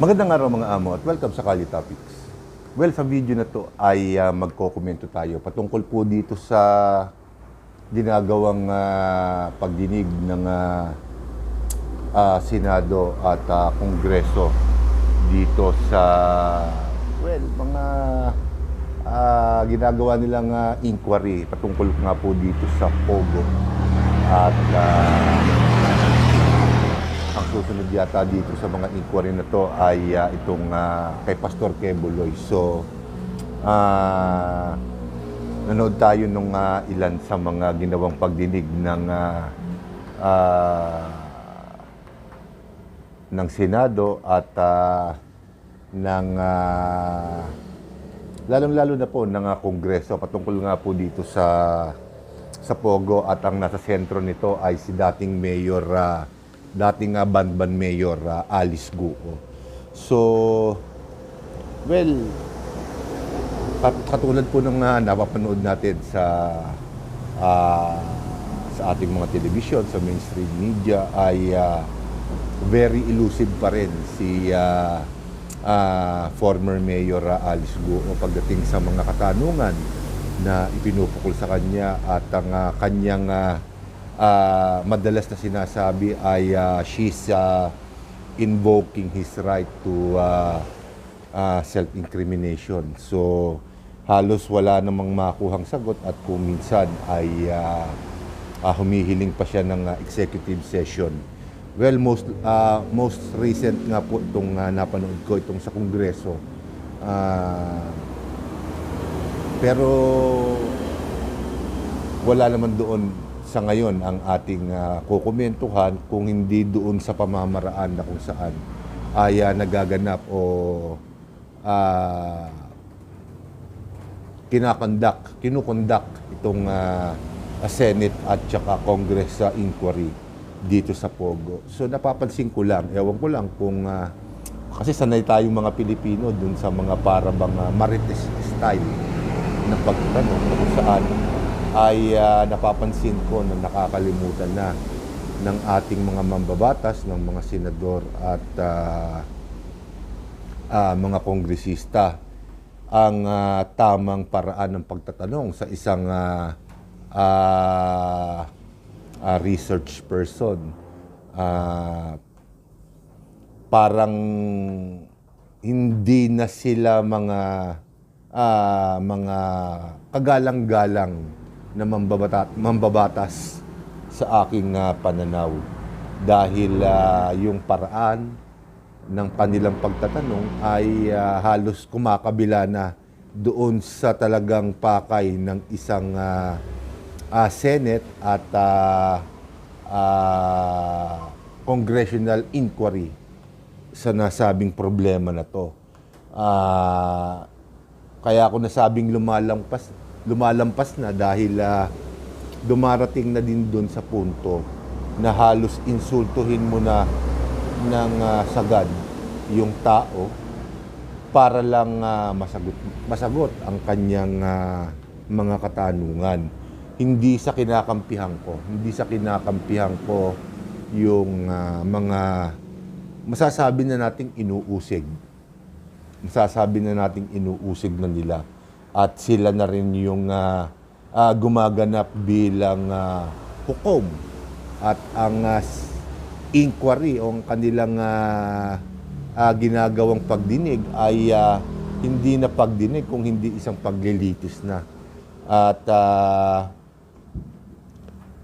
Magandang araw mga amo at welcome sa Kali Topics. Well, sa video na to ay magkokomento tayo patungkol po dito sa ginagawang pagdinig ng Senado at Kongreso dito sa, mga ginagawa nilang inquiry patungkol nga po dito sa Pogo. At ang susunod yata dito sa mga inquiry na to ay itong kay Pastor Quebuloy. So, nanood tayo nung ilan sa mga ginawang pagdinig ng Senado at ng lalong-lalo na po ng Kongreso patungkol nga po dito sa Pogo, at ang nasa sentro nito ay si dating Mayor dating Banban Mayor Alice Guo. So, well, katulad po ng napapanood natin sa ating mga television, sa mainstream media, ay very elusive pa rin si former Mayor Alice Guo pagdating sa mga katanungan na ipinupukol sa kanya, at ang kanyang madalas na sinasabi ay she's invoking his right to self-incrimination. So, halos wala namang makuhang sagot, at kung minsan ay humihiling pa siya ng executive session. Well, most recent nga po itong napanood ko, itong sa Kongreso. Pero wala naman doon sa ngayon ang ating kukomentuhan, kung hindi doon sa pamamaraan na kung saan ay nagaganap o kinukondak itong Senate at saka Congress inquiry dito sa Pogo. So napapansin ko lang, ewan ko lang kung kasi sanay tayong mga Pilipino dun sa mga parabang Marites style na pagtanong kung saan ay napapansin ko na nakakalimutan na ng ating mga mambabatas, ng mga senador at mga kongresista ang tamang paraan ng pagtatanong sa isang research person. Parang hindi na sila mga kagalang-galang na mambabatas sa aking pananaw, dahil yung paraan ng kanilang pagtatanong ay halos kumakabila na doon sa talagang pakay ng isang Senate at congressional inquiry sa nasabing problema na to. Kaya ako nasabing lumalampas na, dahil dumarating na din doon sa punto na halos insultuhin mo na ng sagad yung tao para lang masagot ang kanyang mga katanungan. Hindi sa kinakampihan ko yung mga masasabi na nating inuusig na nila, at sila na rin yung gumaganap bilang hukom, at ang inquiry o ang kanilang ginagawang pagdinig ay hindi na pagdinig, kung hindi isang paglilitis na. At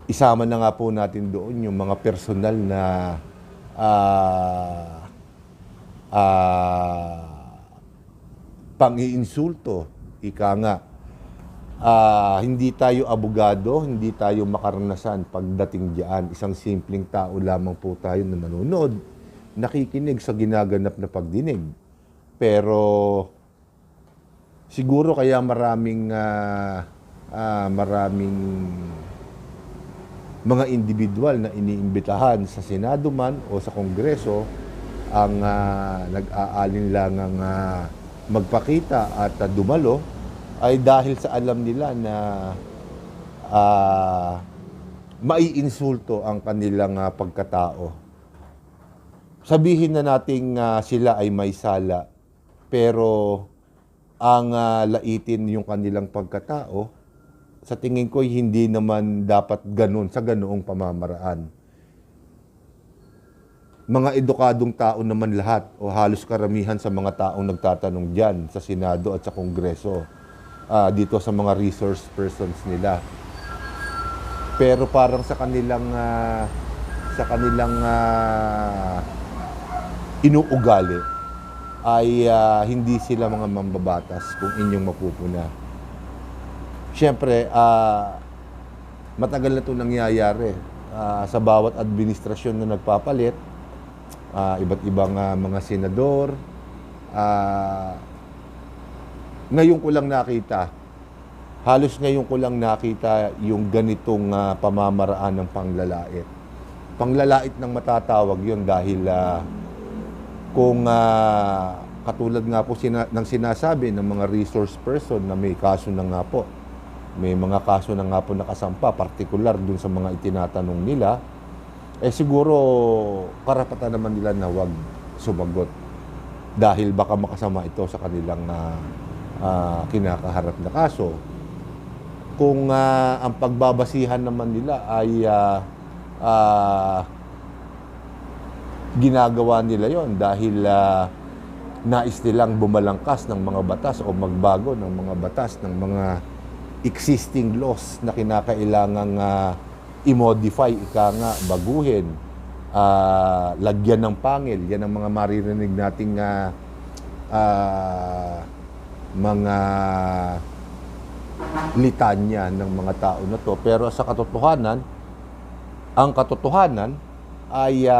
isama na nga po natin doon yung mga personal na pang-iinsulto. Ika nga, hindi tayo abogado, hindi tayo makaranasan pagdating diyan. Isang simpleng tao lamang po tayo na nanonood, nakikinig sa ginaganap na pagdinig. Pero siguro kaya maraming mga individual na iniimbitahan sa Senado man o sa Kongreso ang nag-aalinlangang magpakita at dumalo, ay dahil sa alam nila na maiinsulto ang kanilang pagkatao. sabihin na nating sila ay may sala, pero ang laitin yung kanilang pagkatao, sa tingin ko hindi naman dapat ganun sa ganoong pamamaraan. Mga edukadong tao naman lahat o halos karamihan sa mga taong nagtatanong dyan sa Senado at sa Kongreso, dito sa mga resource persons nila. Pero parang sa kanilang inuugali ay hindi sila mga mambabatas kung inyong mapupuna. Siyempre, matagal na ito nangyayari sa bawat administrasyon na nagpapalit, iba't ibang mga senador. Ngayon ko lang nakita, halos ngayon ko lang nakita yung ganitong pamamaraan ng panglalait. Panglalait ng matatawag yon dahil kung katulad nga po ng sinasabi ng mga resource person na may kaso na nga po, may mga kaso na nga po nakasampa, partikular dun sa mga itinatanong nila, siguro karapatan naman nila na wag sumagot dahil baka makasama ito sa kanilang kinakaharap na kaso. Kung ang pagbabasihan naman nila ay ginagawa nila yon dahil nais nilang bumalangkas ng mga batas o magbago ng mga batas ng mga existing laws na kinakailangang i-modify, baguhin, lagyan ng pangil. Yan ang mga maririnig nating mga litanya ng mga tao na to. Pero sa katotohanan, ang katotohanan ay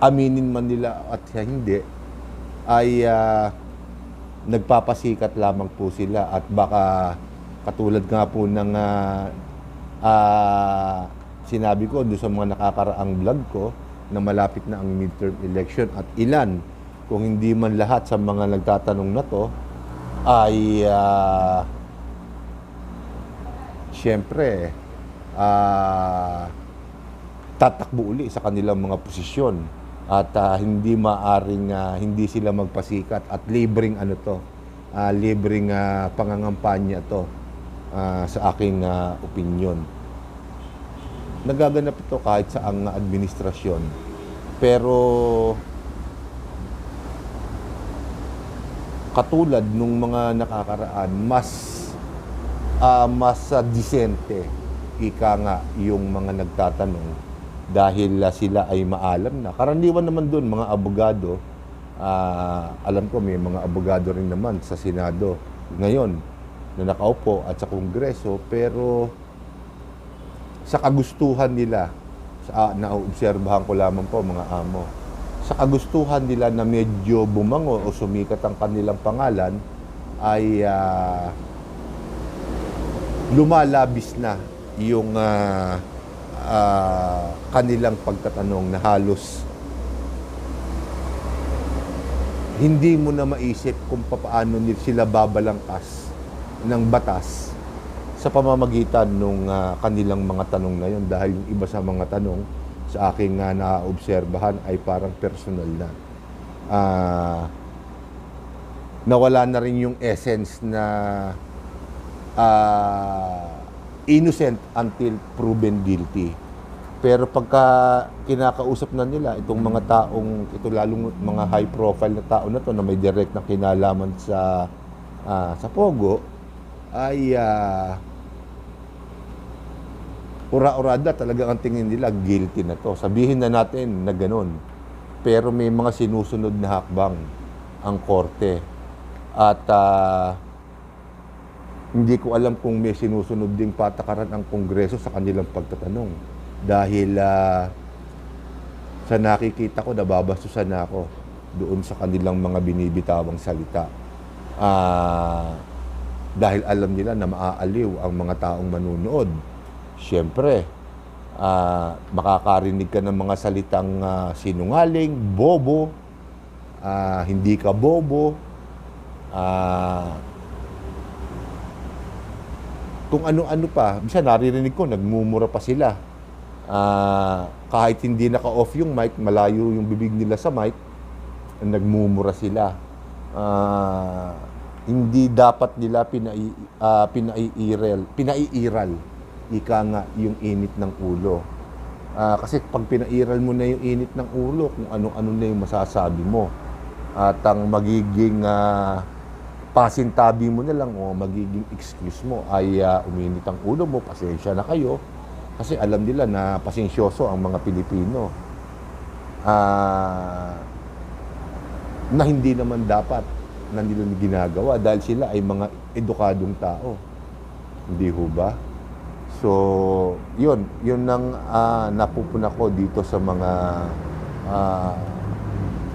aminin man nila at hindi, ay nagpapasikat lamang po sila at baka katulad nga po ng sinabi ko doon sa mga nakakaraang vlog ko na malapit na ang midterm election at ilan, kung hindi man lahat sa mga nagtatanong na to, ay siyempre tatakbo uli sa kanilang mga posisyon at hindi maaring hindi sila magpasikat at libreng libreng pangangampanya to sa aking opinyon. Nagaganap ito kahit sa ang administrasyon, pero katulad nung mga nakakaraan, mas disente ika nga yung mga nagtatanong dahil sila ay maalam na. Karaniwan naman doon mga abogado, alam ko may mga abogado rin naman sa Senado ngayon na nakaupo at sa Kongreso, pero sa kagustuhan nila, naobserbahan ko lamang po mga amo, sa kagustuhan nila na medyo bumango o sumikat ang kanilang pangalan, ay lumalabis na yung kanilang pagtatanong na halos hindi mo na maisip kung paano sila babalangkas ng batas sa pamamagitan ng kanilang mga tanong na yun, dahil yung iba sa mga tanong sa aking naobserbahan ay parang personal na. Nawala na rin yung essence na innocent until proven guilty. Pero pagka kinakausap na nila itong mga taong, ito lalong mga high profile na tao na to na may direct na kinalaman sa Pogo, ay ura-urada talaga ang tingin nila, guilty na to. Sabihin na natin na ganun. Pero may mga sinusunod na hakbang ang korte. At hindi ko alam kung may sinusunod ding patakaran ang Kongreso sa kanilang pagtatanong. Dahil sa nakikita ko, nababastusan na ako doon sa kanilang mga binibitawang salita. Dahil alam nila na maaaliw ang mga taong manunood. Siyempre, makakarinig ka ng mga salitang sinungaling, bobo, hindi ka bobo, kung ano-ano pa. Bisa naririnig ko, nagmumura pa sila. Kahit hindi naka-off yung mic, malayo yung bibig nila sa mic, nagmumura sila. Hindi dapat nila pinaiiral, ika nga, yung init ng ulo. Kasi pag pinairal mo na yung init ng ulo, kung ano-ano na yung masasabi mo. At ang magiging pasintabi mo na lang o magiging excuse mo ay uminit ang ulo mo, pasensya na kayo. Kasi alam nila na pasensyoso ang mga Pilipino. Na hindi naman dapat na nila ginagawa dahil sila ay mga edukadong tao. Hindi ho ba? So, yun ang napupuna ko dito sa mga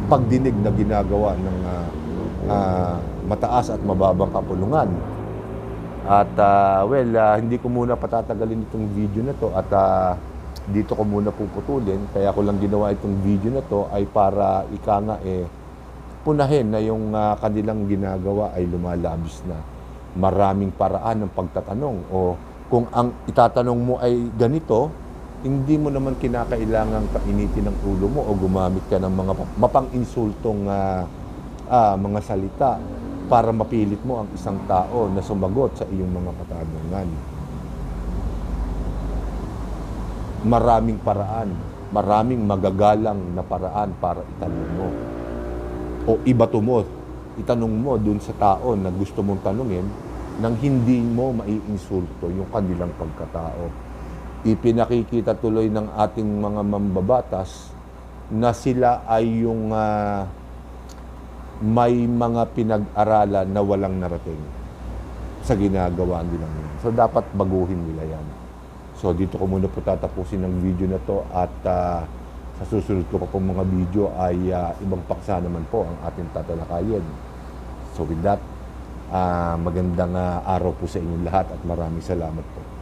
pagdinig na ginagawa ng mataas at mababang kapulungan. At hindi ko muna patatagalin itong video na to at dito ko muna puputulin. Kaya ko lang ginawa itong video na to ay para ika nga punahin na yung kanilang ginagawa ay lumalabis na. Maraming paraan ng pagtatanong o kung ang itatanong mo ay ganito, hindi mo naman kinakailangang painitin ang ulo mo o gumamit ka ng mga mapang-insultong mga salita para mapilit mo ang isang tao na sumagot sa iyong mga katanungan. Maraming paraan, maraming magagalang na paraan para itanong mo. O ibato mo, itanong mo dun sa tao na gusto mong tanungin nang hindi mo maiinsulto yung kanilang pagkatao. Ipinakikita tuloy ng ating mga mambabatas na sila ay yung may mga pinag-aralan na walang narating sa ginagawa nila ngayon. So, dapat baguhin nila yan. So, dito ko muna po tatapusin ang video na to at sa susunod ko pa pong mga video ay ibang paksa naman po ang ating tatalakayin. So with that, magandang araw po sa inyong lahat at maraming salamat po.